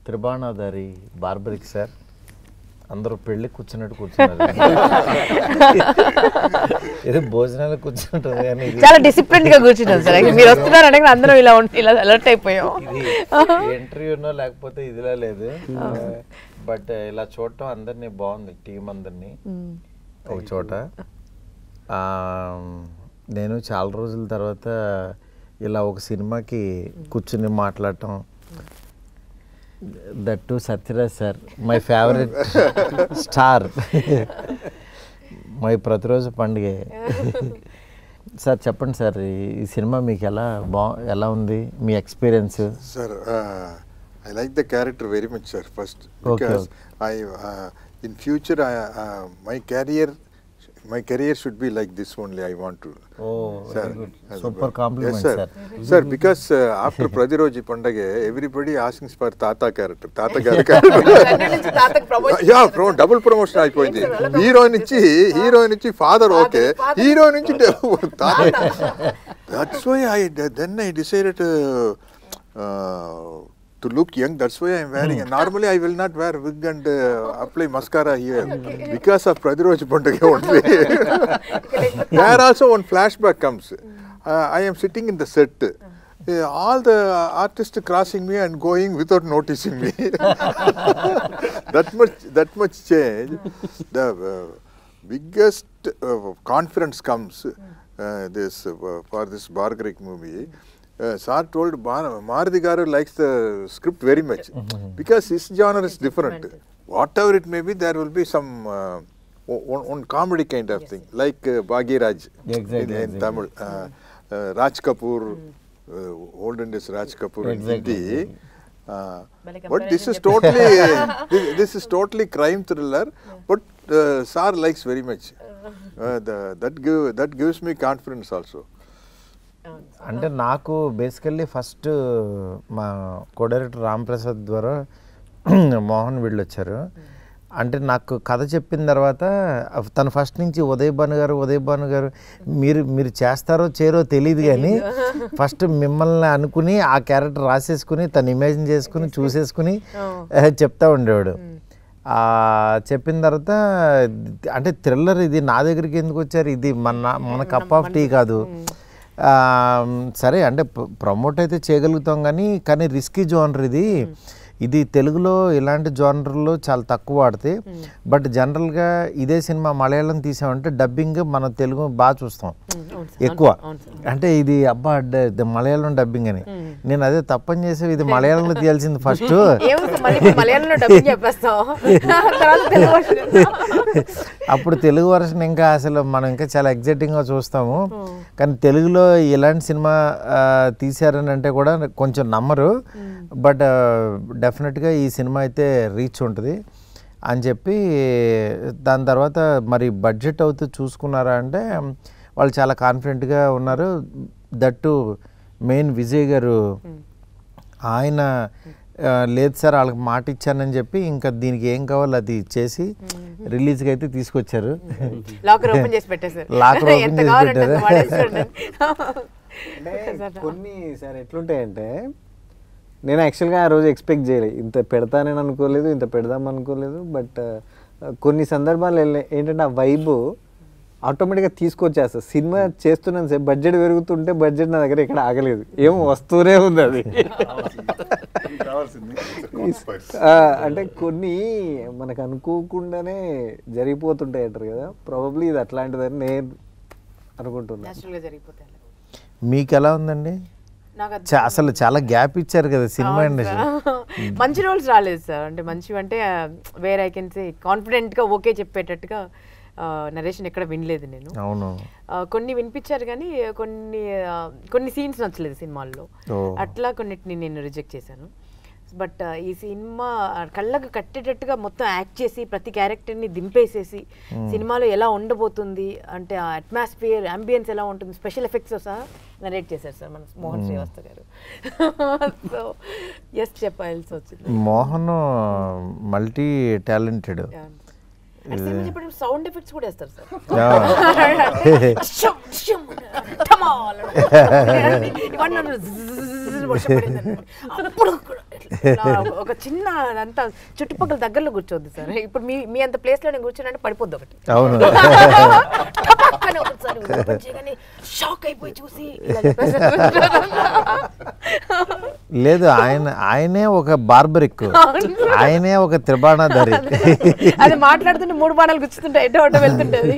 Tribanadhari barbaric sir అందరూ పెళ్ళి కూర్చున్నట్టు కూర్చున్నారు. ఏదో భోజనాలు కూర్చుంటారు కానీ చాలా డిసిప్లిన్ గా కూర్చున్నారు సార్. మీరు వస్తున్నారంటే అందరం ఇలా అలర్ట్ అయిపోయాం. ఇంటర్వ్యూనో లేకపోతే ఇదిలా లేదు, బట్ ఇలా చూడటం అందరినీ బాగుంది, టీం అందరినీ ఒక చోట. నేను చాలా రోజుల తర్వాత ఇలా ఒక సినిమాకి కూర్చుని మాట్లాడటం, that to Sathyaraj sir, my favourite star, my Prati Roju Pandage. Sir చెప్పండి సార్, ఈ సినిమా మీకు ఎలా ఉంది, మీ experience? Sir I like the character very much, sir, first, because in future my career should be like this only. I want to. Oh, sir, very good. Super compliment, yes, sir. Sir, because after Pradiroji Pandage, everybody asking for Tata character. Tata character. Yeah, double promotion అయిపోయింది. Hero నుంచి father okay, hero నుంచి తాత. That's why I decided to look young. That's why I am wearing. Normally I will not wear wig and apply mascara here, because of Pradiroj Pandage only. There also one flashback comes. I am sitting in the set. All the artists crossing me and going without noticing me. that much change. The biggest confidence comes for this Barbarik movie. Sir told Maruti Garu likes the script very much, because his genre is different. Whatever it may be, there will be some one comedy kind of thing, like Bhagiraj in Tamil, Raj Kapoor, olden days Raj Kapoor in Hindi. But this is totally crime thriller, but Sir likes very much. That gives me confidence also. అంటే నాకు basically first మా co director Ram Prasad ద్వారా మోహన్ వీళ్ళు వచ్చారు. అంటే నాకు కథ చెప్పిన తర్వాత తను ఫస్ట్ నుంచి ఉదయ్ భాను గారు మీరు చేస్తారో చేయరో తెలియదు, కానీ ఫస్ట్ మిమ్మల్ని అనుకుని ఆ క్యారెక్టర్ రాసేసుకుని తను ఇమాజిన్ చేసుకుని చూసేసుకుని చెప్తా ఉండేవాడు. చెప్పిన తర్వాత అంటే థ్రిల్లర్ ఇది, నా దగ్గరికి ఎందుకు వచ్చారు, ఇది మన కప్ ఆఫ్ టీ కాదు. సరే అంటే ప్రమోట్ అయితే చేయగలుగుతాం, కానీ రిస్కీ జోనర్ ఇది తెలుగులో ఇలాంటి జోనర్లో చాలా తక్కువ వాడితే. బట్ జనరల్గా ఇదే సినిమా మలయాళం తీసామంటే డబ్బింగ్ మన తెలుగు బాగా చూస్తాం ఎక్కువ. అంటే ఇది అబ్బా మలయాళం డబ్బింగ్ అని, నేను అదే తప్పని చేసే ఇది మలయాళంలో తీయాల్సింది ఫస్ట్. అప్పుడు తెలుగు వర్షన్ ఇంకా అసలు మనం ఇంకా చాలా ఎగ్జైటింగ్గా చూస్తాము. కానీ తెలుగులో ఇలాంటి సినిమా తీశారని అంటే కూడా కొంచెం నమ్మరు. బట్ డెఫినెట్గా ఈ సినిమా అయితే రీచ్ ఉంటుంది అని చెప్పి, దాని తర్వాత మరి బడ్జెట్ అవుతూ చూసుకున్నారా అంటే వాళ్ళు చాలా కాన్ఫిడెంట్గా ఉన్నారు. దట్టు మెయిన్ విజయ్ గారు ఆయన లేదు సార్ వాళ్ళకి మాట ఇచ్చానని చెప్పి ఇంకా దీనికి ఏం కావాలో అది చేసి రిలీజ్కి అయితే తీసుకొచ్చారు. లాకర్ ఓపెన్ చేసి పెట్టారు. కొన్ని సార్ ఎట్లుంటాయంటే, నేను యాక్చువల్గా ఆ రోజు ఎక్స్పెక్ట్ చేయలేదు, ఇంత పెడతానని అనుకోలేదు, ఇంత పెడదాం అనుకోలేదు. బట్ కొన్ని సందర్భాలు ఏంటంటే ఆ వైబ్ ఆటోమేటిక్గా తీసుకొచ్చేస్తా. సినిమా చేస్తున్నాను సార్, బడ్జెట్ పెరుగుతుంటే బడ్జెట్ నా దగ్గర ఇక్కడ ఆగలేదు, ఏమో వస్తూనే ఉంది అది. అంటే కొన్ని మనకు అనుకోకుండానే జరిగిపోతుంటాయి అంటారు కదా, ప్రాబబ్లీ ఇది అట్లాంటిదని నేను అనుకుంటున్నాను. మీకు ఎలా ఉందండి? అసలు చాలా గ్యాప్ ఇచ్చారు కదా సినిమా ఇండస్ట్రీ. మంచి రోల్స్ రాలేదు సార్, అంటే మంచివి అంటే వేర్ ఐ కెన్ సే కాన్ఫిడెంట్గా ఓకే చెప్పేటట్టుగా నరేషన్ ఎక్కడ వినలేదు నేను. అవును, కొన్ని వినిపించారు కానీ కొన్ని సీన్స్ నచ్చలేదు సినిమాల్లో, అట్లా కొన్నిటిని నేను రిజెక్ట్ చేశాను. బట్ ఈ సినిమా కళ్ళకు కట్టేటట్టుగా మొత్తం యాక్ట్ చేసి ప్రతి క్యారెక్టర్ని దింపేసేసి సినిమాలో ఎలా ఉండబోతుంది అంటే ఆ అట్మాస్ఫియర్ అంబియన్స్ ఎలా ఉంటుంది స్పెషల్ ఎఫెక్ట్స్ సహా నరేట్ చేశారు సార్ మన మోహన్ శ్రీవాస్త గారు. సో ఎస్ చెప్పాల్సి వచ్చింది. Mohan multi talented. Sound effects కూడా వేస్తారు సార్. అప్పుడు ఒక చిన్న అంతా చుట్టుపక్కల దగ్గరలో కూర్చోద్దు సార్. ఇప్పుడు మీ అంత ప్లేస్ లో నేను కూర్చున్నానంటే పడిపోద్ది ఒకటి. అవును. షాక్ అయిపోయి చూసి లేదు, ఆయనే ఒక బార్బరిక్, ఆయనే ఒక త్రిబాణాధారి. అది మాట్లాడుతుంటే 3 బాణాలు గుచ్చుతుంటాయి, ఎటో వెళ్తుంటది.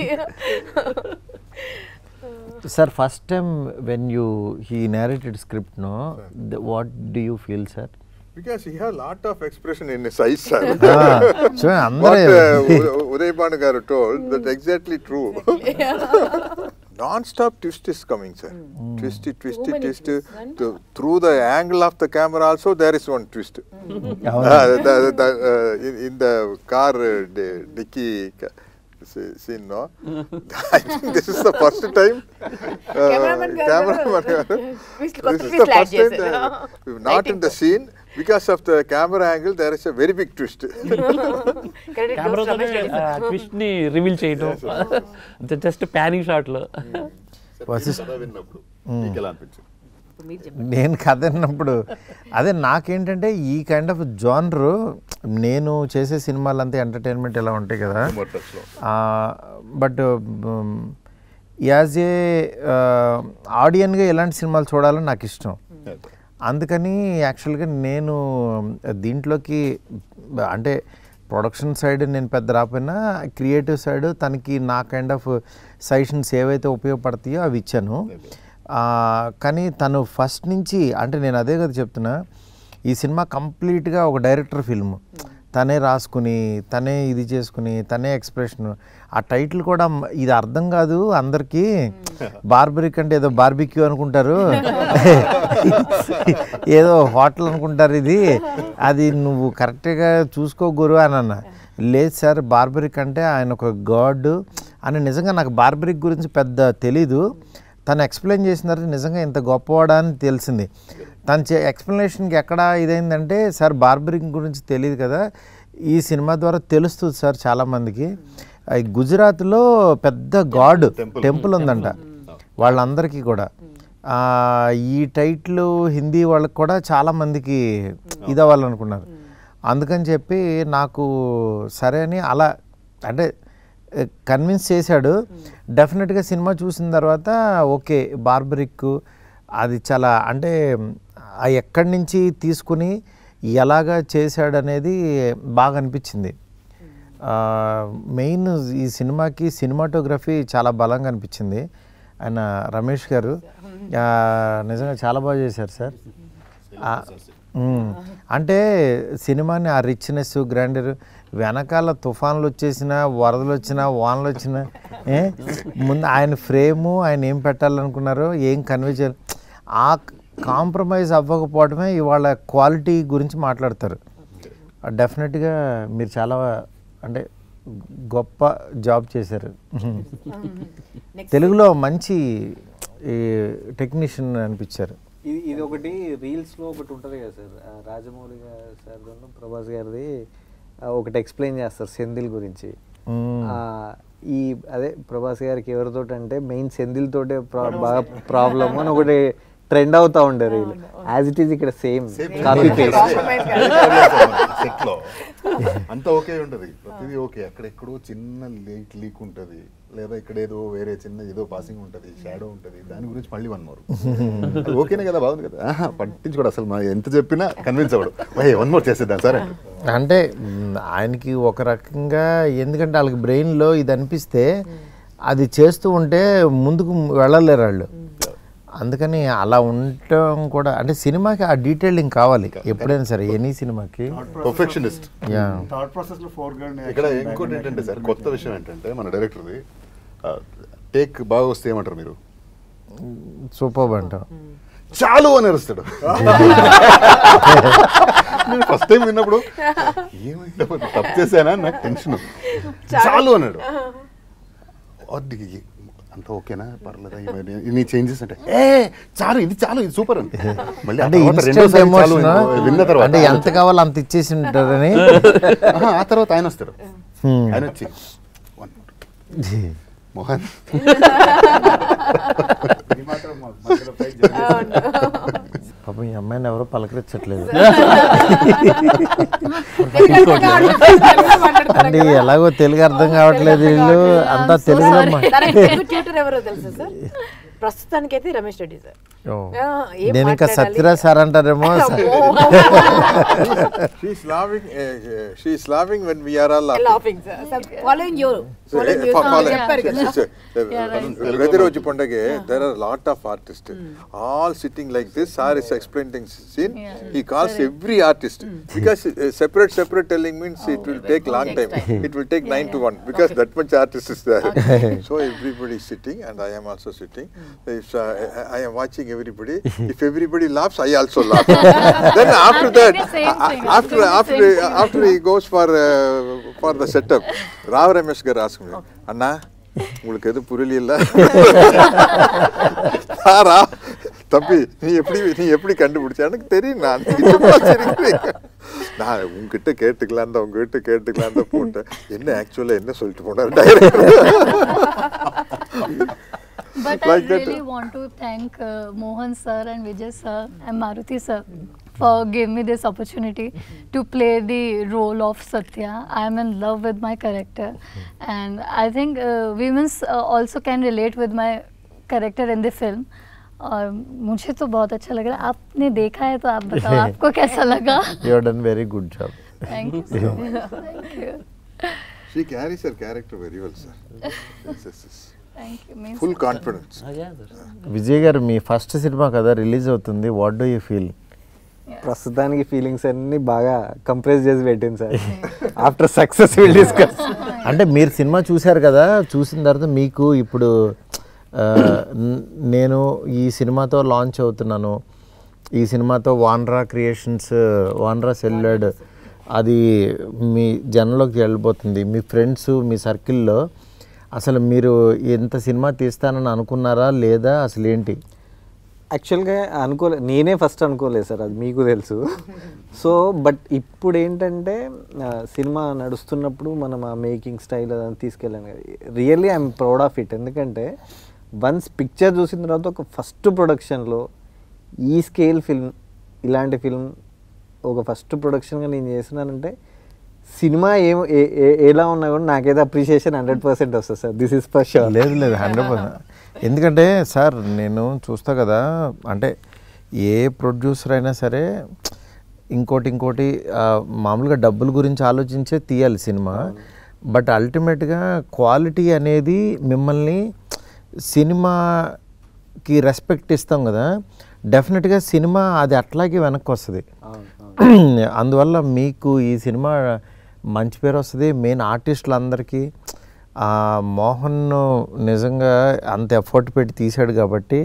Sir, first time when he narrated script, no, what do you feel, sir? Because he had a lot of expression in his eyes, sir. So, What Uday Banu garu told, that's exactly true. Non-stop twist is coming, sir. Twist. Through the angle of the camera also, there is one twist. In the car dicky scene, no? I think this is the first time. Cameraman this is the first time not in the scene. Because of the camera angle, there is a very big twist. కెమెరాతోనే twist ని reveal చేయడం, just panning shot లో. నేను కథ విన్నప్పుడు అదే నాకేంటంటే ఈ కైండ్ ఆఫ్ జానర్, నేను చేసే సినిమాలంతా ఎంటర్టైన్మెంట్ ఇలా ఉంటాయి కదా, బట్ యాజ్ ఏ ఆడియన్గా ఎలాంటి సినిమాలు చూడాలని నాకు ఇష్టం. అందుకని యాక్చువల్గా నేను దీంట్లోకి అంటే ప్రొడక్షన్ సైడ్ నేను పెద్ద రాకపోయినా క్రియేటివ్ సైడ్ తనకి నా కైండ్ ఆఫ్ సజెషన్స్ ఏవైతే ఉపయోగపడతాయో అవి ఇచ్చాను. కానీ తను ఫస్ట్ నుంచి అంటే నేను అదే కదా చెప్తున్నా, ఈ సినిమా కంప్లీట్గా ఒక డైరెక్టర్ ఫిల్మ్. తనే రాసుకుని, తనే ఇది చేసుకుని, తనే ఎక్స్ప్రెషన్. ఆ టైటిల్ కూడా ఇది అర్థం కాదు అందరికీ, బార్బరిక్ అంటే ఏదో బార్బిక్యూ అనుకుంటారు, ఏదో హోటల్ అనుకుంటారు, అది నువ్వు కరెక్ట్గా చూసుకో గురు అని అన్న. లేదు సార్, బార్బరిక్ అంటే ఆయన ఒక గాడ్ అని. నిజంగా నాకు బార్బరిక్ గురించి పెద్ద తెలీదు, తను ఎక్స్ప్లెయిన్ చేసిన తర్వాత నిజంగా ఇంత గొప్పవాడా అని తెలిసింది. తను ఎక్స్ప్లెనేషన్కి ఎక్కడ ఇదైందంటే, సార్ బార్బరిక్ గురించి తెలియదు కదా, ఈ సినిమా ద్వారా తెలుస్తుంది సార్ చాలామందికి. గుజరాత్లో పెద్ద గాడ్ టెంపుల్ ఉందంట వాళ్ళందరికీ కూడా. ఈ టైటిల్ హిందీ వాళ్ళకి కూడా చాలామందికి ఇది అవ్వాలనుకున్నారు. అందుకని చెప్పి నాకు సరే అని అలా అంటే కన్విన్స్ చేశాడు. డెఫినెట్గా సినిమా చూసిన తర్వాత ఓకే, బార్బరిక్ అది చాలా అంటే ఎక్కడి నుంచి తీసుకుని ఎలాగా చేశాడనేది బాగా అనిపించింది. మెయిన్ ఈ సినిమాకి సినిమాటోగ్రఫీ చాలా బలంగా అనిపించింది. ఆయన రమేష్ గారు నిజంగా చాలా బాగా చేశారు సార్. అంటే సినిమాని ఆ రిచ్నెస్, గ్రాండర్, వెనకాల తుఫాన్లు వచ్చేసినా, వరదలు వచ్చినా, వానలు వచ్చినా, ముందు ఆయన ఫ్రేము, ఆయన ఏం పెట్టాలనుకున్నారో, ఏం కన్వే చేయాలి, ఆ కాంప్రమైజ్ అవ్వకపోవడమే ఇవాళ క్వాలిటీ గురించి మాట్లాడతారు. డెఫినెట్గా మీరు చాలా అంటే గొప్ప జాబ్ చేశారు. తెలుగులో మంచి టెక్నీషియన్ అనిపించారు. ఇది ఒకటి రీల్స్లో ఒకటి ఉంటుంది కదా సార్, రాజమౌళి సార్ ప్రభాస్ గారిది ఒకటి ఎక్స్ప్లెయిన్ చేస్తారు సెంధిల్ గురించి. ఈ అదే ప్రభాస్ గారికి ఎవరితో అంటే మెయిన్ సెంధిల్ తోటే బాగా ప్రాబ్లమ్ అని ఒకటి ట్రెండ్ అవుతా ఉండే రీల్. యాజ్ ఇట్ ఈస్ ఇక్కడ సేమ్ కాపీ పేస్ట్. అంతా ఓకే ఉంటుంది, ప్రతిదీ ఓకే. అక్కడెక్కడో చిన్న లీక్ ఉంటుంది, లేదా ఇక్కడ ఏదో వేరే చిన్న ఏదో పాసింగ్ ఉంటుంది, షాడో ఉంటుంది, దాని గురించి మళ్ళీ 1 more. ఓకేనే కదా, బాగుంది కదా, పట్టించుకోడు అసలు. ఎంత చెప్పినా కన్విన్స్ అవ్వడు, 1 more చేసేద్దాం సార్ అంటే ఆయనకి ఒక రకంగా, ఎందుకంటే వాళ్ళకి బ్రెయిన్లో ఇది అనిపిస్తే అది చేస్తూ ఉంటే ముందుకు వెళ్ళలేరు వాళ్ళు. అందుకని అలా ఉండటం కూడా అంటే సినిమాకి ఆ డీటెయిలింగ్ కావాలి ఎప్పుడైనా సరే, ఎనీ సినిమాకి పర్ఫెక్షనిస్ట్. ఇక్కడ ఇంకోటి ఏంటంటే సార్, కొత్త విషయం ఏంటంటే మన డైరెక్టర్ది టేక్ బాగా వస్తే ఏమంటారు మీరు? సూపర్ అంటాం, చాలు అని అరుస్తాడు. నేను ఫస్ట్ టైం విన్నప్పుడు ఏమైనా తప్పు చేశానా నాకు టెన్షన్. చాలు అన్నాడు. అంత ఓకేనా, పర్లేదా, ఇన్ని చేంజెస్ అంటే చాలు, ఇది చాలు, ఇది సూపర్ అని. మళ్ళీ విన్న తర్వాత ఎంత కావాలో అంత ఇచ్చేసి ఉంటారని ఆ తర్వాత ఆయన వస్తాడు. ఆయన వచ్చి మోహన్ పాపం ఈ అమ్మాయిని ఎవరో పలకరించట్లేదు. అంటే ఎలాగో తెలుగు అర్థం కావట్లేదు, వీళ్ళు అంతా తెలుగులో ట్యూటర్ ఎవరో తెలుసా సార్? ప్రస్తుతానికైతే రమేష్ రెడ్డి సార్. నేను ఇంకా సత్యరాజ్ సార్ అంటారేమో. She's laughing when we are all laughing. Following you. ప్రతిరోజు పండగే there are lot of artists all sitting like this. Sir is explaining scene. He calls every artist because separate telling means it will take long time. It will take 9 to 1 because that much artist is there. So everybody is sitting and I am also sitting. If I am watching everybody, if everybody laughs, I also laugh. Then after that, after he goes for the setup, Rao Ramesh gar ask me, Anna, உங்களுக்கு எது புரியல? சாரா தம்பி நீ எப்படி கண்டுபிடிச்ச? எனக்கு தெரியும், நான் உங்ககிட்ட கேட்டுக்கலாம் தான் போட்டேன். என்ன ஆக்சுவலா என்ன சொல்லிட்டு போனார் director. But like I really want to thank Mohan sir and Vijay sir and Maruti sir for giving me this opportunity to play the role of Satya. I am in love with my character and I think women also can relate with my character in the film. और मुझे तो बहुत अच्छा लग रहा है. आपने देखा है तो आप बताओ आपको कैसा लगा? You have done very good job. Thank you so much. Thank you. She carries her character very well, sir. Yes. Thank you. Means Full confidence. Vijay గారు మీ ఫస్ట్ సినిమా కదా రిలీజ్ అవుతుంది, వాట్ డూ యూ ఫీల్? ప్రస్తుతానికి feelings అన్ని బాగా compress చేసి పెట్టింది sir. After success will discuss. అంటే మీరు సినిమా చూశారు కదా, చూసిన తర్వాత మీకు ఇప్పుడు నేను ఈ సినిమాతో లాంచ్ అవుతున్నాను, ఈ సినిమాతో వాన్రా క్రియేషన్స్, వాన్రా సెల్యులాయిడ్ అది మీ జనంలోకి వెళ్ళిపోతుంది, మీ ఫ్రెండ్స్ మీ సర్కిల్లో అసలు మీరు ఎంత సినిమా తీస్తానని అనుకున్నారా లేదా అసలు ఏంటి? యాక్చువల్గా నేనే ఫస్ట్ అనుకోలేదు సార్, అది మీకు తెలుసు. సో బట్ ఇప్పుడు ఏంటంటే సినిమా నడుస్తున్నప్పుడు మనం ఆ మేకింగ్ స్టైల్ అదంతా తీసుకెళ్ళాను కదా, really I'm proud of it. ఎందుకంటే వన్స్ పిక్చర్ చూసిన తర్వాత ఒక ఫస్ట్ ప్రొడక్షన్లో ఈ స్కేల్ ఫిల్మ్, ఇలాంటి ఫిల్మ్ ఒక ఫస్ట్ ప్రొడక్షన్గా నేను చేస్తున్నానంటే సినిమా ఎలా ఉన్నా కూడా నాకైతే అప్రిషియేషన్ 100% వస్తుంది sir. This is for sure. లేదు 100%. ఎందుకంటే సార్ నేను చూస్తా కదా, అంటే ఏ ప్రొడ్యూసర్ అయినా సరే ఇంకోటి మామూలుగా డబ్బుల గురించి ఆలోచించే తీయాలి సినిమా. బట్ అల్టిమేట్గా క్వాలిటీ అనేది మిమ్మల్ని సినిమాకి రెస్పెక్ట్ ఇస్తాం కదా, డెఫినెట్గా సినిమా అది అట్లాగే వెనక్కి వస్తుంది. అందువల్ల మీకు ఈ సినిమా మంచి పేరు వస్తుంది. మెయిన్ ఆర్టిస్టులు అందరికీ మోహన్ నిజంగా అంత ఎఫర్ట్ పెట్టి తీశాడు కాబట్టి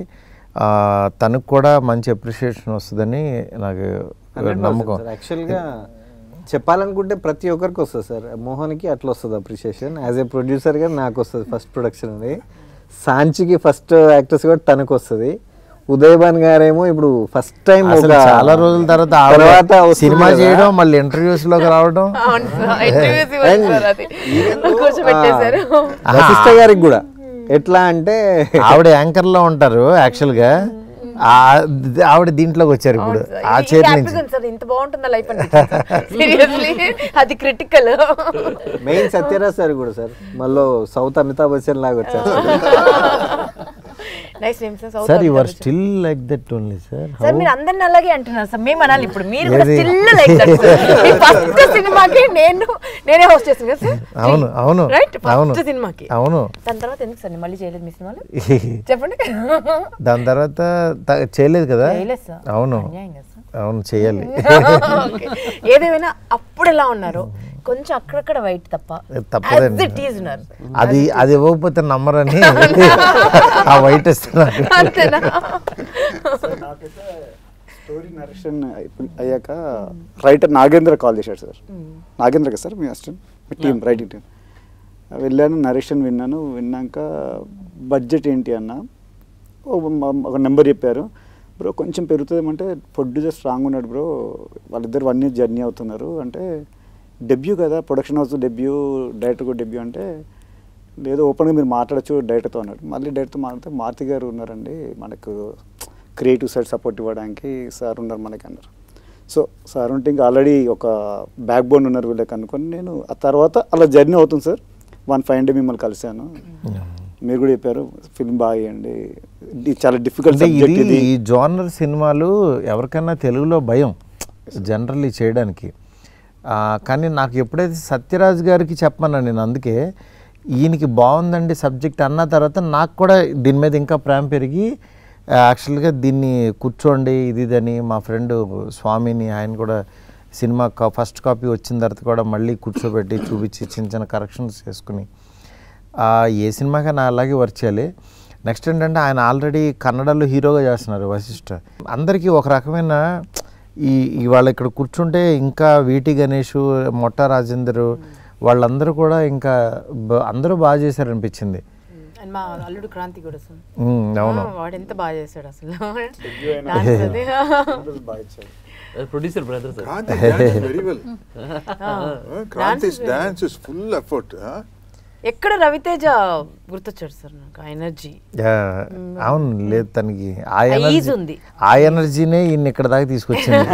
తనకు కూడా మంచి అప్రిషియేషన్ వస్తుందని నాకు నమ్మకం. యాక్చువల్గా చెప్పాలనుకుంటే ప్రతి ఒక్కరికి వస్తుంది సార్. మోహన్కి అట్లా వస్తుంది అప్రిషియేషన్, యాజ్ ఏ ప్రొడ్యూసర్గా నాకు వస్తుంది ఫస్ట్ ప్రొడక్షన్ అది. సాంచికి ఫస్ట్ యాక్టర్స్ కూడా తనకు వస్తుంది. ఉదయభాన్ గారేమో ఇప్పుడు ఫస్ట్ టైం చాలా రోజుల తర్వాత సినిమా చేయడం, మళ్ళీ ఇంటర్వ్యూస్ లోకి రావడం. వశిష్ఠ గారికి కూడా ఎట్లా అంటే ఆవిడ యాంకర్ లో ఉంటారు యాక్చువల్ గా, ఆవిడ దీంట్లోకి వచ్చారు ఇప్పుడు ఆ చైర్ నుంచి. ఇంత బాగుంటుందా లైఫ్ సీరియస్లీ, అది క్రిటికల్. మెయిన్ సత్యరాజ్ సార్ కూడా సార్ మళ్ళీ సౌత్ అమితాబ్ బచ్చన్ లాగా వచ్చారు. Nice name sir. Sir you are still like that only sir. Sir మీరు అందరిని అలాగే అంటున్నారు సార్, మేము అనాలి ఇప్పుడు మీరు కూడా still like that sir. Me first సినిమాకి నేనే హోస్ట్ చేస్తాను కదా సార్. అవును రైట్, ఫస్ట్ సినిమాకి. అవును. దాని తర్వాత ఎందుకు సార్ మళ్ళీ చేయలేదు మీ సినిమాలో చెప్పండి? దాని తర్వాత చేయలేదు కదా. అవును చేయాలి. ఏదేమైనా అప్పుడు ఎలా ఉన్నారు, కొంచెం అక్కడక్కడ వైట్ తప్పదండి. అది ఇవ్వకపోతే నమ్మరని ఆ వైట్ ఇస్తున్నారు. స్టోరీ నరేషన్ అయ్యాక రైటర్ నాగేంద్ర కాల్ చేశాడు సార్. నాగేంద్ర కదా సార్ మీ అసిస్టెంట్, మీ టీం రైటింగ్ టీం. వెళ్ళాను, నరేషన్ విన్నాక బడ్జెట్ ఏంటి అన్న, ఒక నెంబర్ చెప్పారు. బ్రో కొంచెం పెరుగుతుందేమంటే ప్రొడ్యూసర్ స్ట్రాంగ్ ఉన్నాడు బ్రో, వాళ్ళిద్దరు 1 year జర్నీ అవుతున్నారు అంటే, డెబ్యూ కదా ప్రొడక్షన్ హౌస్ డెబ్యూ, డైరెక్టర్ కూడా డెబ్యూ అంటే, లేదు ఓపెన్గా మీరు మాట్లాడచ్చు డైరెక్టర్తో అన్నాడు. మళ్ళీ డైరెక్టర్తో మాట్లాడితే మారుతి గారు ఉన్నారండి, మనకు క్రియేటివ్ సైడ్ సపోర్ట్ ఇవ్వడానికి సార్ ఉన్నారు మనకి అన్నారు. సో సార్ ఉంటే ఇంకా ఆల్రెడీ ఒక బ్యాక్ బోన్ ఉన్నారు వీళ్ళకి అనుకొని నేను ఆ తర్వాత అలా జర్నీ అవుతుంది సార్. 1 డే మిమ్మల్ని కలిశాను, మీరు కూడా చెప్పారు ఫిల్మ్ బాగా చేయండి, ఇది చాలా డిఫికల్ట్ సబ్జెక్ట్ ఇది. ఈ జోనర్ సినిమాలు ఎవరికైనా తెలుగులో భయం జనరల్లీ చేయడానికి. కానీ నాకు ఎప్పుడైతే సత్యరాజ్ గారికి చెప్పమన్నా నేను, అందుకే ఈయనకి బాగుందండి సబ్జెక్ట్ అన్న తర్వాత నాకు కూడా దీని మీద ఇంకా ప్రేమ పెరిగి యాక్చువల్గా దీన్ని కూర్చోండి ఇదని మా ఫ్రెండ్ స్వామిని, ఆయన కూడా సినిమా ఫస్ట్ కాపీ వచ్చిన తర్వాత కూడా మళ్ళీ కూర్చోబెట్టి చూపించి చిన్న చిన్న కరెక్షన్స్ చేసుకుని ఏ సినిమాకైనా అలాగే వర్క్ చేయాలి. నెక్స్ట్ ఏంటంటే ఆయన ఆల్రెడీ కన్నడలో హీరోగా చేస్తున్నారు వశిష్ఠ. అందరికీ ఒక రకమైన ఇవాళ ఇక్కడ కూర్చుంటే ఇంకా వీటి గణేష్, మొట్ట రాజేందర్ వాళ్ళందరూ కూడా ఇంకా అందరూ బాగా చేశారనిపించింది. మా అల్లుడు క్రాంతి కూడా సార్, అవును వాడు ఎంత బాగా చేశాడు అసలు. Producer brother sir. Kranti dances very well. Kranti's dance is full effort. ఎక్కడ రవితేజ గుర్తొచ్చాడు సార్ నాకు, ఆ ఎనర్జీ. అవును, లేదు తనకి ఈజ్ ఉంది. ఆ ఎనర్జీనే ఈయన ఇక్కడ దాకా తీసుకొచ్చింది.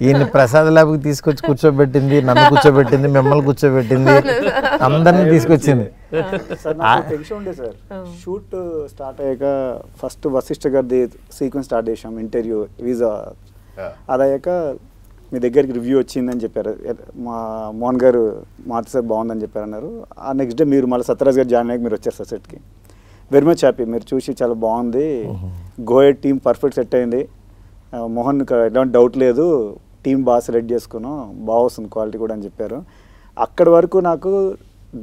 ఈయన ప్రసాద్ ల్యాబ్కి తీసుకొచ్చి కూర్చోబెట్టింది, నన్ను కూర్చోబెట్టింది, మిమ్మల్ని కూర్చోబెట్టింది, అందరినీ తీసుకొచ్చింది. సార్ నాకు టెన్షన్ ఉండే సార్, షూట్ స్టార్ట్ అయ్యాక ఫస్ట్ వశిష్ఠ గారిది సీక్వెన్స్ స్టార్ట్ చేసాం, ఇంటర్వ్యూ వీజా. అది అయ్యాక మీ దగ్గరికి రివ్యూ వచ్చిందని చెప్పారు, మా మోహన్ గారు మారుతి సార్ బాగుందని చెప్పారు అన్నారు. ఆ నెక్స్ట్ డే మీరు మళ్ళీ సత్యరాజ్ గారు జాయిన్ అయ్యాక మీరు వచ్చారు సార్ సెట్కి. వెరీ మచ్ హ్యాపీ, మీరు చూసి చాలా బాగుంది, గోయట్ టీమ్ పర్ఫెక్ట్ సెట్ అయింది, మోహన్ ఎలాంటి డౌట్ లేదు, టీం బాగా సెలెక్ట్ చేసుకున్నాం, బాగా వస్తుంది క్వాలిటీ కూడా అని చెప్పారు. అక్కడి వరకు నాకు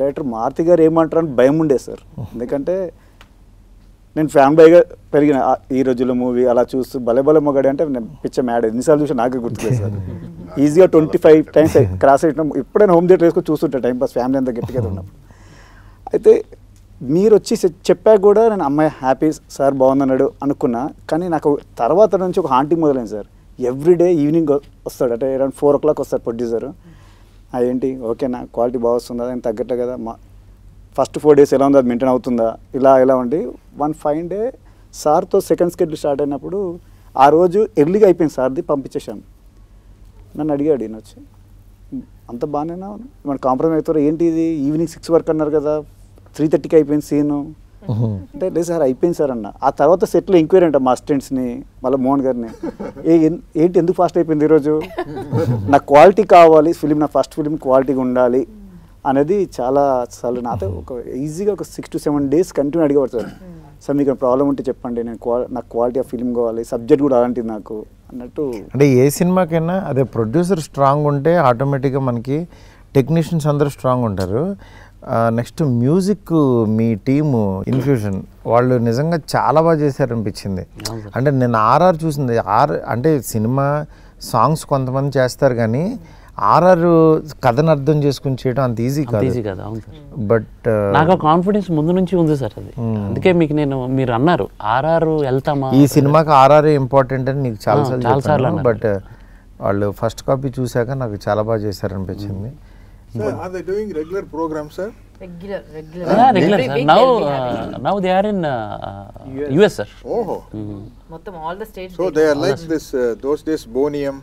డైరెక్టర్ మారుతి గారు ఏమంటారు అని భయం ఉండేది సార్. ఎందుకంటే నేను ఫ్యామిలీగా పెరిగిన ఈ రోజుల్లో మూవీ అలా చూస్తూ భలే భలే మొగాడి అంటే నేను పిచ్చ మ్యాడ్ ఎన్నిసార్లు చూసి నాకే గుర్తులేదు సార్. ఈజీగా 25 times క్రాస్ అయినా ఎప్పుడైనా హోమ్ థియేటర్ వేసుకొని చూస్తుంటా టైం పాస్, ఫ్యామిలీ అంతా గట్టిగా ఉన్నప్పుడు. అయితే మీరు వచ్చి చెప్పాక కూడా నేను అమ్మాయి హ్యాపీ సార్ బాగుందన్నాడు అనుకున్నా. కానీ నాకు తర్వాత నుంచి ఒక హాంటింగ్ మొదలైంది సార్. ఎవ్రీడే ఈవినింగ్ వస్తాడు, అంటే అరౌండ్ 4 o'clock వస్తాడు ప్రొడ్యూసరు. ఏంటి ఓకేనా, క్వాలిటీ బాగా వస్తుందా, దానికి తగ్గట్టే కదా, ఫస్ట్ 4 days ఎలా ఉందో అది మెయింటైన్ అవుతుందా, ఇలా ఉండి 1 fine day సార్తో సెకండ్ స్కెడ్యూల్ స్టార్ట్ అయినప్పుడు ఆ రోజు ఎర్లీగా అయిపోయింది సార్ది, పంపించేశాను. నన్ను అడిగాడు ఈయన వచ్చి, అంత బాగానేనా మన కాంప్రమైజ్ అవుతారు ఏంటి, ఇది ఈవినింగ్ 6 వరకు అన్నారు కదా, 3:30కి అయిపోయింది సీను అంటే. లేదు సార్ అయిపోయింది సార్ అన్న. ఆ తర్వాత సెట్లో ఎంక్వైరీ అంట మా అసిస్టెంట్స్ని, మళ్ళీ మోహన్ గారిని, ఏంటి ఎందుకు ఫాస్ట్ అయిపోయింది ఈరోజు, నాకు క్వాలిటీ కావాలి, ఫిలిం నా ఫస్ట్ ఫిలిం క్వాలిటీగా ఉండాలి అనేది చాలా సార్లు నాతో ఒక ఈజీగా ఒక 6 to 7 days కంటిన్యూ అడిగేవాడు సార్. సార్ మీకు ప్రాబ్లం ఉంటే చెప్పండి, నేను నాకు క్వాలిటీ ఆఫ్ ఫిలిం కావాలి, సబ్జెక్ట్ కూడా అలాంటిది నాకు అన్నట్టు. అంటే ఏ సినిమాకైనా అదే ప్రొడ్యూసర్ స్ట్రాంగ్ ఉంటే ఆటోమేటిక్గా మనకి టెక్నీషియన్స్ అందరూ స్ట్రాంగ్ ఉంటారు. నెక్స్ట్ మ్యూజిక్ మీ టీము ఇన్ఫ్యూజన్ వాళ్ళు నిజంగా చాలా బాగా చేశారనిపించింది. అంటే నేను ఆర్ఆర్ చూసింది, అంటే సినిమా సాంగ్స్ కొంతమంది చేస్తారు కానీ ఆర్ఆర్ కథను అర్థం చేసుకుని చేయడం అంత ఈజీ కాదు. అవును సార్. బట్ నాకు కాన్ఫిడెన్స్ ముందు నుంచి ఉంది సార్, అది అందుకే మీకు మీరు అన్నారు ఆర్ఆర్ వెళ్తామా, ఈ సినిమాకి ఆర్ఆర్ ఇంపార్టెంట్ అని నీకు చాలాసార్లు అన్నారు. బట్ వాళ్ళు ఫస్ట్ కాపీ చూశాక నాకు చాలా బాగా చేశారనిపించింది. Sir, are they doing regular programs, sir? Regular. Regular sir. Now they are in US sir. Oh. మొత్తం all the states. So they are like this, those days Bonium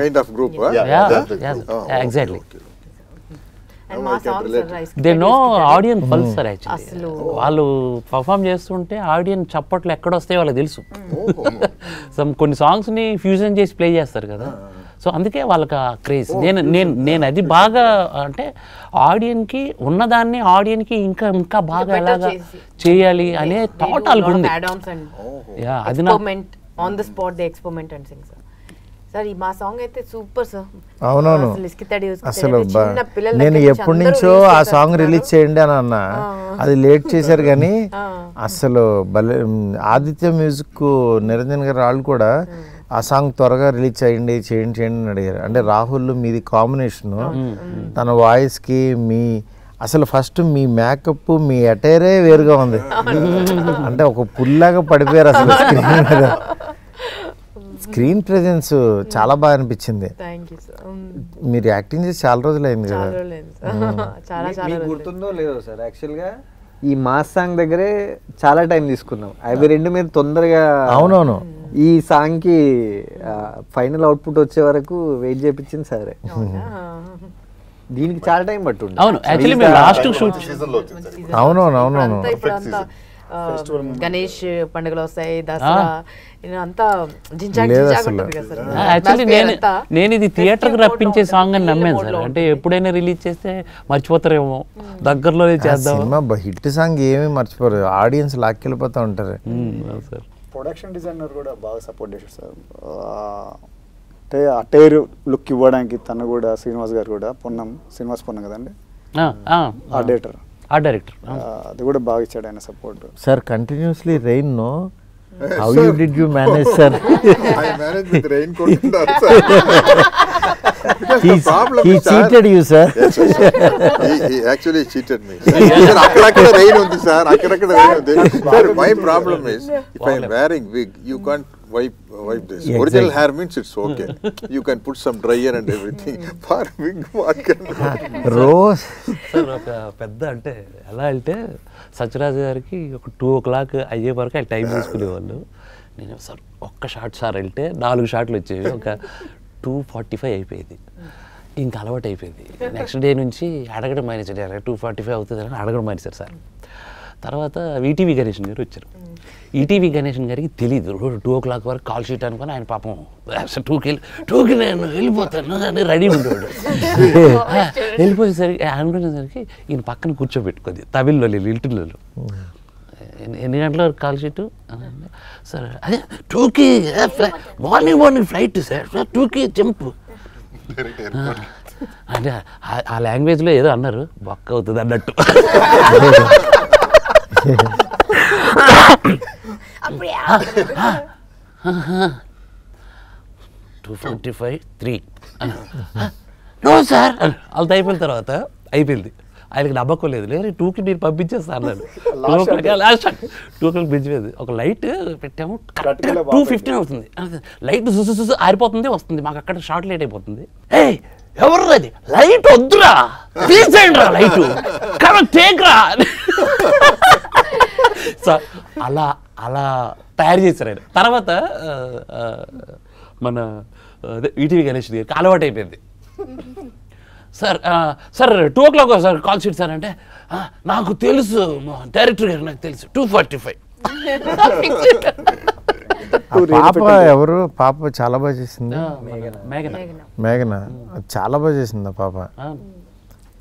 kind of group, huh? Yeah, exactly. And మా songs are rice. They know audience pulse sir actually. వాళ్ళు perform చేస్తుంటే audience చప్పట్లు ఎక్కడ వస్తాయో వాళ్ళకి తెలుసు. కొన్ని సాంగ్స్ ని ఫ్యూజన్ చేసి ప్లే చేస్తారు కదా, సో అందుకే వాళ్ళకి ఆ క్రేజ్. నేను అది బాగా అంటే ఆడియన్కి ఉన్నదాన్ని ఆడియన్కి ఇంకా బాగా ఎలాగా చేయాలి అనే థాట్ వాళ్ళకి ఉంది. అది on the spot they experiment and Singh sir. Sir మా సాంగ్ అయితే సూపర్ సార్. అవునవును, అసలు నేను ఎప్పటి నుంచో ఆ సాంగ్ రిలీజ్ చేయండి అని అన్నా, అది లేట్ చేశారు కానీ అసలు భలే. ఆదిత్య మ్యూజిక్ నిరంజన్ గారు వాళ్ళు కూడా ఆ సాంగ్ త్వరగా రిలీజ్ చేయండి అని అడిగారు. అంటే రాహుల్ మీది కాంబినేషను, తన వాయిస్కి మీ అసలు ఫస్ట్ మీ మేకప్ మీ అటైరే వేరుగా ఉంది. అంటే ఒక పుల్లాగా పడిపోయారు అసలు స్క్రీన్ మీద. స్క్రీన్ ప్రెజెన్స్ చాలా బాగా అనిపించింది. మీరు యాక్టింగ్ చేసి చాలా రోజులు అయింది కదా. మీకు గుర్తుందో లేదో సార్, యాక్చువల్గా ఈ మాస్ సాంగ్ దగ్గరే చాలా టైం తీసుకున్నాం. అవి రెండు మీద తొందరగా అవునవును ఈ సాంగ్ కి ఫైనల్ అవుట్పుట్ వచ్చే వరకు వెయిట్ చేయించింది సరే. దీనికి చాలా టైం పట్టుండే. అవును యాక్చువల్లీ మేము లాస్ట్ షూట్ సీజన్లో వచ్చింది సార్ ఇప్పుడు. అవునవును ఇప్పుడు అంతా గణేష్ పండుగలు వస్తాయి, దసరా అంతా జింజాక్ లేదు జింజాక్ అసలు. ఉంటుంది కదా సార్. యాక్చువల్లీ నేను ఇది థియేటర్కి రప్పించే సాంగ్ అని నమ్మాను mode సార్. లో అంటే ఎప్పుడైనా రిలీజ్ చేస్తే మర్చిపోతారేమో, దగ్గరలోనే చేద్దాం. సినిమా హిట్ సాంగ్ ఏమీ మర్చిపోరు, ఆడియన్స్ లాక్కెళ్ళిపోతూ ఉంటారు. సార్ ప్రొడక్షన్ డిజైనర్ కూడా బాగా సపోర్ట్ చేశారు సార్. అంటే ఆ టైర్ లుక్ ఇవ్వడానికి తను కూడా శ్రీనివాస్ గారు కూడా శ్రీనివాస్ పొన్నం కదండి ఆ డైరెక్టర్, ఆ డైరెక్టర్ అది కూడా బాగా ఇచ్చాడు ఆయన support. Sir continuously rain know how you did you manage sir? I manage with raincoat and also. Because the problem He is, sir, cheated you, sir. Yes, yes, sir. He actually cheated me. Sir, akkadakada rain undi, sir. Akkadakada rain undi. Sir, my problem is, if I am wearing wig, you can't wipe this. Yeah, Original exactly. hair means it's okay. You can put some dryer and everything. For wig, what can? Rose sir ఒక పెద్ద అంటే ఎలా అంటే సత్యరాజు గారికి ఒక 2 o'clock అయ్యే వరకు ఆయన టైం తీసుకునేవాళ్ళు. నేను సార్ ఒక్క షాట్ సార్ వెళ్తే 4 షాట్లు వచ్చేవి, ఒక 2:45 అయిపోయేది. ఇంకా అలవాటు అయిపోయింది. నెక్స్ట్ డే నుంచి అడగడం మానేసాడు, 2:45 అవుతుంది అని అడగడం మానేశారు సార్. తర్వాత ఈటీవీ గణేషన్ గారు వచ్చారు. ఈటీవీ గణేషన్ గారికి తెలియదు 2 o'clock వరకు కాల్ షీట్ అనుకుని ఆయన పాపం 2కి నేను వెళ్ళిపోతాను అని రెడీ ఉండేవాడు. వెళ్ళిపోయేసరికి అనుకునేసరికి ఈయన పక్కన కూర్చోబెట్టుకుంది తమిళ్లో ఇంటిలో. ఎన్ని గంటల వరకు కాల్ షీట్ సార్? అదే 2కి మార్నింగ్ ఫ్లైట్ సార్, 2కి జంప్ అంటే ఆ లాంగ్వేజ్లో ఏదో అన్నారు, బొక్క అవుతుంది అన్నట్టు. 2:45 3 నో సార్ వాళ్ళతో అయిపోయిన తర్వాత అయిపోయింది. ఆయనకి నమ్మకం లేదు, లేదు 2కి నేను పంపించేస్తాను అన్నాడు. 2 o'clock బ్రిడ్జ్ మీద ఒక లైట్ పెట్టాము, 2:15 అవుతుంది. లైట్ చూసి ఆరిపోతుంది వస్తుంది, మాకు అక్కడ షార్ట్ లేట్ అయిపోతుంది. ఏయ్ ఎవరు అది లైట్ వద్దురా, తీసేయండి రా లైట్, కరెక్ట్ టేక్రా. సో అలా తయారు చేశారు ఆయన. తర్వాత మన ఈటీవీ గణేష్ గారికి అలవాటు అయిపోయింది. Sir 2 o'clock sir call sheet sir అంటే, నాకు తెలుసు డైరెక్టర్ గారు, నాకు తెలుసు 2:45. పాప ఎవరు? పాప చాలా బాగా చేసింది, మేఘన చాలా బాగా చేసింది ఆ పాప.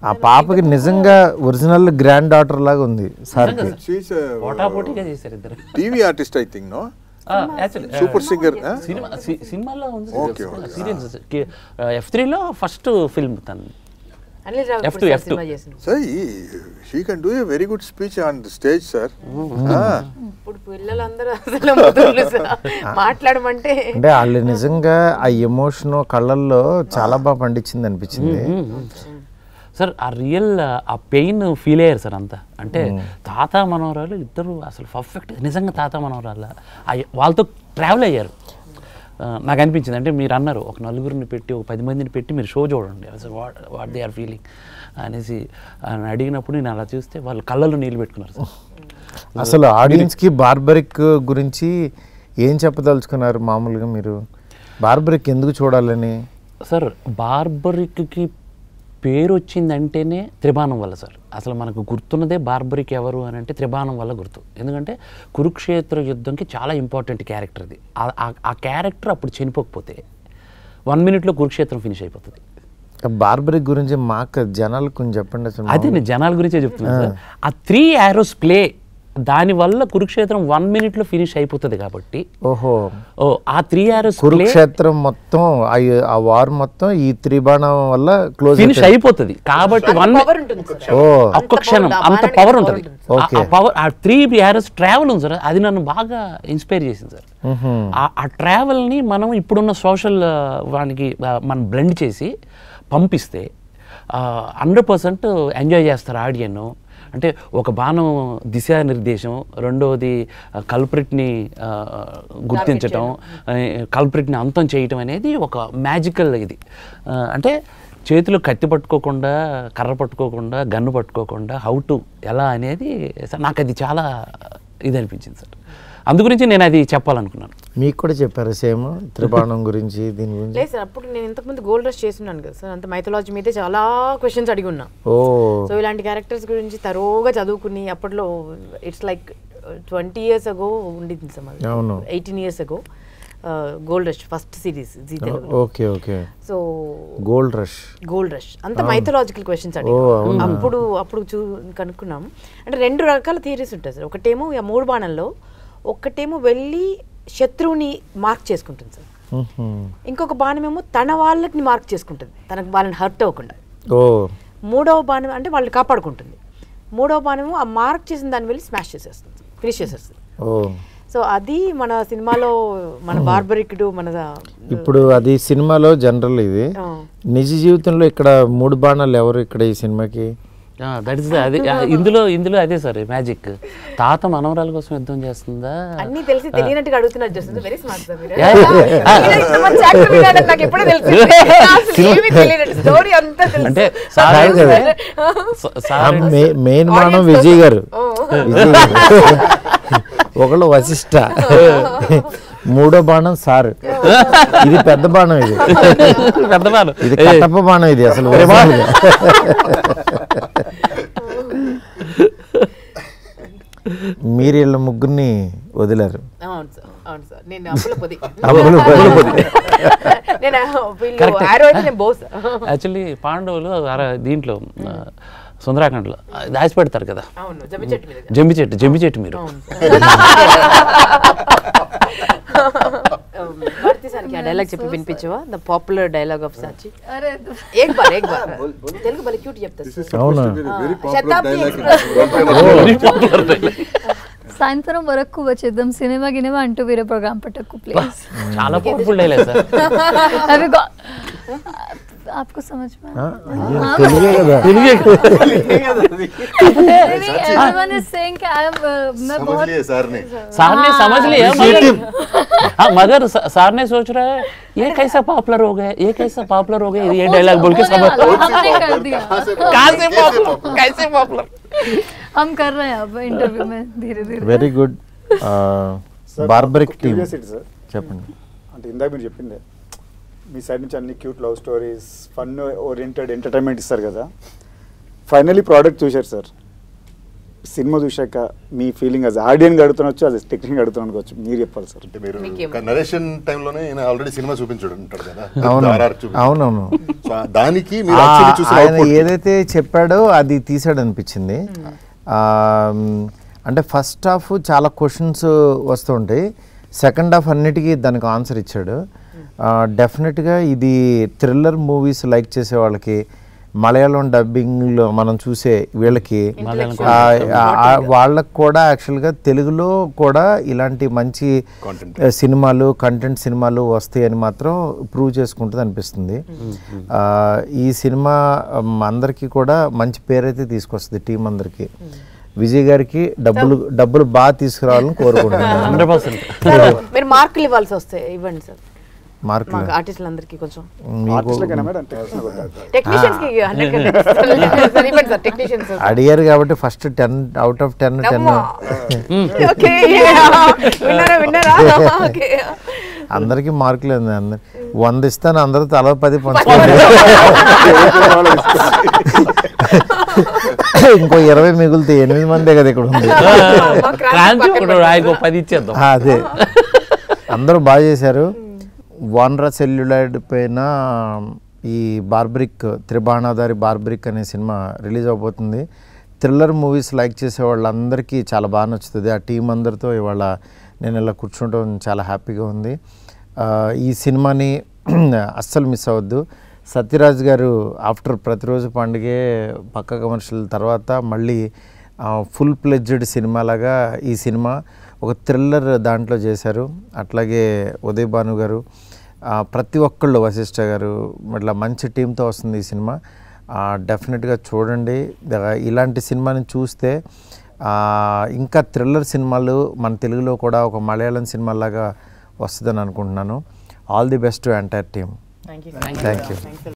ఆ పాపకి నిజంగా ఒరిజినల్ గ్రాండ్ డాటర్ లాగా ఉంది సార్కి. She's a పోటాపోటీగా చేశారు ఇద్దరు. TV artist, I think, no? Super singer. సినిమాలో ఉంది, Okay, okay. సీరియల్స్. F3లో ఫస్ట్ ఫిల్మ్ తను. అనిల్ రావు F2. సినిమా చేసింది. Sir, she can do a very good speech on the stage, sir. ఇప్పుడు పిల్లలందరూ అసలు ముదురులు సార్. మాట్లాడమంటే అంటే వాళ్ళు నిజంగా ఆ ఎమోషన్ కళ్ళల్లో చాలా బాగా పండించింది అనిపించింది. సార్ ఆ రియల్ ఆ పెయిన్ ఫీల్ అయ్యారు సార్ అంతా. అంటే తాత మనవరాలు ఇద్దరు అసలు పర్ఫెక్ట్, నిజంగా తాత మనవరాలు వాళ్ళతో ట్రావెల్ అయ్యారు. నాకు అనిపించింది, అంటే మీరు అన్నారు ఒక 4 పెట్టి ఒక 10 మందిని పెట్టి మీరు షో చూడండి అసలు వాట్ దే ఆర్ ఫీలింగ్ అనేసి అడిగినప్పుడు నేను అలా చూస్తే వాళ్ళు కళ్ళలో నీళ్ళు పెట్టుకున్నారు సార్. అసలు ఆడియన్స్కి బార్బరిక్ గురించి ఏం చెప్పదలుచుకున్నారు? మామూలుగా మీరు బార్బరిక్ ఎందుకు చూడాలని? సార్ బార్బరిక్కి పేరు వచ్చిందంటేనే త్రిబాణం వల్ల సార్. అసలు మనకు గుర్తున్నదే బార్బరిక్ ఎవరు అని అంటే త్రిబాణం వల్ల గుర్తు. ఎందుకంటే కురుక్షేత్ర యుద్ధంకి చాలా ఇంపార్టెంట్ క్యారెక్టర్ అది. ఆ క్యారెక్టర్ అప్పుడు చనిపోకపోతే 1 minute కురుక్షేత్రం ఫినిష్ అయిపోతుంది. బార్బరిక్ గురించి మాకు జనాలు కొంచెం చెప్పండి అసలు. అదే నేను జనాల గురించే చెప్తున్నాను సార్. ఆ 3 arrows ప్లే దానివల్ల కురుక్షేత్రం 1 minute ఫినిష్ అయిపోతుంది కాబట్టి. ఓహో, ఆ 3 arrows కురుక్షేత్రం మొత్తం ఆ వార్ మొత్తం ఈ త్రిబాణం వల్ల క్లోజ్ ఫినిష్ అయిపోతుంది కాబట్టి పవర్ ఉంటుంది సార్. ఒక్క క్షణం అంత పవర్ ఉంటుంది. ఆ పవర్ ఆ 3 arrows ట్రావెల్ ఉంది సార్, అది నన్ను బాగా ఇన్స్పైర్ చేసింది సార్. ఆ ట్రావెల్ని మనం ఇప్పుడున్న సోషల్ వానికి మనం బ్లెండ్ చేసి పంపిస్తే 100% ఎంజాయ్ చేస్తారు ఆడియన్. అంటే ఒక బాణం దిశానిర్దేశం, రెండవది కల్ప్రిట్ని గుర్తించటం, కల్ప్రిట్ని అంతం చేయటం అనేది ఒక మ్యాజికల్ ఇది. అంటే చేతులు కత్తి పట్టుకోకుండా, కర్ర పట్టుకోకుండా, గన్ను పట్టుకోకుండా హౌ టు ఎలా అనేది నాకు అది చాలా ఇది అనిపించింది సార్. అందుగురించి నేను అది చెప్పాలనుకున్నాను. మీకు కూడా చెప్పారు సేమ్ త్రిబాణం గురించి, దీని గురించి? లేదు సార్, అప్పుడు నేను ఇంతకుముందు గోల్డ్ రష్ చేస్తున్నాను కదా సార్, అంత మైథాలజీ మీదే చాలా క్వశ్చన్స్ అడిగి ఉన్నా. సో ఇలాంటి క్యారెక్టర్స్ గురించి తరోగా చదువుకుని, అప్పట్లో ఇట్స్ లైక్ 20 years ago ఉండింది sir, 18 years ago gold rush first series Zee తెలుగులో. Okay okay. So gold rush అంత మైథలాజికల్ క్వశ్చన్స్ అడిగి అప్పుడు కనుక్కున్నాం. అంటే 2 రకాల థియరీస్ ఉంటాయి సార్. ఒకటేమో 3 బాణంలో ఒకటేమో వెళ్ళి శత్రువుని మార్క్ చేసుకుంటుంది సార్, ఇంకొక బాణమేమో తన వాళ్ళని మార్క్ చేసుకుంటుంది, తనకు వాళ్ళని హర్ట్ అవ్వకుండా. మూడవ బాణం అంటే వాళ్ళని కాపాడుకుంటుంది. మూడవ బాణమేమో ఆ మార్క్ చేసిన దాన్ని వెళ్ళి స్మాష్ చేసేస్తుంది, ఫినిష్ చేసేస్తుంది. సో అది మన సినిమాలో మన బార్బరిక్డు మన ఇప్పుడు అది సినిమాలో జనరల్, ఇది నిజ జీవితంలో ఇక్కడ 3 బాణాలు ఎవరు ఇక్కడ ఈ సినిమాకి? దట్ ఇస్ అదే ఇందులో అదే సార్ మ్యాజిక్. తాత మనవరాల కోసం యుద్ధం చేస్తుందా అన్ని తెలిసి తెలియనట్టుగా అడుగుతున్నారు. జస్ట్ వెరీ స్మార్ట్ సార్ మీరు. అంటే మెయిన్ బాణం విజయ్ గారు, ఒకళ్ళు వశిష్ఠ, మూడో బాణం సార్, ఇది పెద్ద బాణం, ఇది కట్టప్ప బాణం, ఇది అసలు మీరు వీళ్ళ ముగ్గురిని వదిలారు. యాక్చువల్లీ పాండవులు దీంట్లో సుందరాఖండ్లో దాచి పెడతారు కదా, జంబి చెట్టు మీరు. డైలాగ్ చెప్పి వినిపించవా? The popular dialogue of Sachi. ఏక్ బార్ తెలుగు బలి క్యూట్ చెప్తారు. సాయంత్రం వరకు వచ్చేద్దాం, సినిమా గినిమా అంటూ వేరే ప్రోగ్రామ్ పట్టకు ప్లీజ్. చాలా పవర్ఫుల్ డైలాగ్ సార్. आपको समझ में everyone is saying कि मैं बहुत सार ने समझ लिया, मगर सार ने सोच रहा है ये कैसा पॉपुलर हो गया, ये कैसा पॉपुलर हो गया, ये डायलॉग बोल के समझ हमने कर दिया। कैसे पॉपुलर हम कर रहे हैं अब इंटरव्यू में धीरे धीरे. Very good. బార్బరిక్ టీమ్ చెప్పండి. అంటే ఇందాక మీరు చెప్పిందే మీ సైడ్ నుంచి అన్ని cute love stories, fun oriented entertainment ఇస్తారు కదా. ఫైనలీ ప్రోడక్ట్ చూశారు సార్, సినిమా చూశాక మీ ఫీలింగ్ అది ఆడియన్స్ అడుగుతున్నచ్చు, అది టెక్నిక్ అడుగుతున్నాను అనుకోవచ్చు, మీరు చెప్పాలి సార్. అంటే మీరు నరేషన్ టైంలోనే ఆల్రెడీ సినిమా చూపించాడు ఉంటాడు కదా. అవునవును. దానికి ఆయన ఏదైతే చెప్పాడో అది తీసాడు అనిపించింది. అంటే ఫస్ట్ హాఫ్ చాలా క్వశ్చన్స్ వస్తూ ఉంటాయి, సెకండ్ హాఫ్ అన్నిటికీ దానికి ఆన్సర్ ఇచ్చాడు. డెఫినెట్గా ఇది థ్రిల్లర్ మూవీస్ లైక్ చేసే వాళ్ళకి, మలయాళం డబ్బింగ్లో మనం చూసే వీళ్ళకి, వాళ్ళకు కూడా యాక్చువల్గా తెలుగులో కూడా ఇలాంటి మంచి సినిమాలు, కంటెంట్ సినిమాలు వస్తాయని మాత్రం ప్రూవ్ చేసుకుంటుంది అనిపిస్తుంది. ఈ సినిమా అందరికీ కూడా మంచి పేరైతే తీసుకొస్తుంది టీం అందరికీ. విజయ్ గారికి డబ్బులు బాగా తీసుకురావాలని కోరుకుంటున్నాను. 100%. మీరు మార్కులు ఇవ్వాల్సి వస్తాయి, ఇవ్వండి సార్ మార్కులు ఆర్టిస్టులందరికీ. కొంచెం అడిగారు కాబట్టి ఫస్ట్ 10 out of 10 అందరికి మార్కులు. 100 ఇస్తాను, అందరూ తల 10 పంచుకోండి, ఇంకో 20 మిగులుతే 8 మందే కదా ఇక్కడ ఉంది. అదే అందరూ బాగా చేశారు. వానరా సెల్యులాయిడ్ పైన ఈ బార్బరిక్, త్రిబాణాధారి బార్బరిక్ అనే సినిమా రిలీజ్ అవబోతుంది. థ్రిల్లర్ మూవీస్ లైక్ చేసే వాళ్ళందరికీ చాలా బాగా నచ్చుతుంది. ఆ టీం అందరితో ఇవాళ నేను ఇలా కూర్చుంటాం చాలా హ్యాపీగా ఉంది. ఈ సినిమాని అస్సలు మిస్ అవ్వద్దు. సత్యరాజ్ గారు ఆఫ్టర్ ప్రతిరోజు పండుగే పక్క కమర్షియల్ తర్వాత మళ్ళీ ఫుల్ ప్లెడ్జ్డ్ సినిమాలాగా ఈ సినిమా ఒక థ్రిల్లర్ దాంట్లో చేశారు. అట్లాగే ఉదయ్ భాను గారు, ప్రతి ఒక్కళ్ళు, వశిష్ఠ గారు, ఇట్లా మంచి టీంతో వస్తుంది ఈ సినిమా. డెఫినెట్గా చూడండి. ఇలాంటి సినిమాని చూస్తే ఇంకా థ్రిల్లర్ సినిమాలు మన తెలుగులో కూడా ఒక మలయాళం సినిమాలాగా వస్తుందని అనుకుంటున్నాను. All the best to entire team. Thank you. Thank you.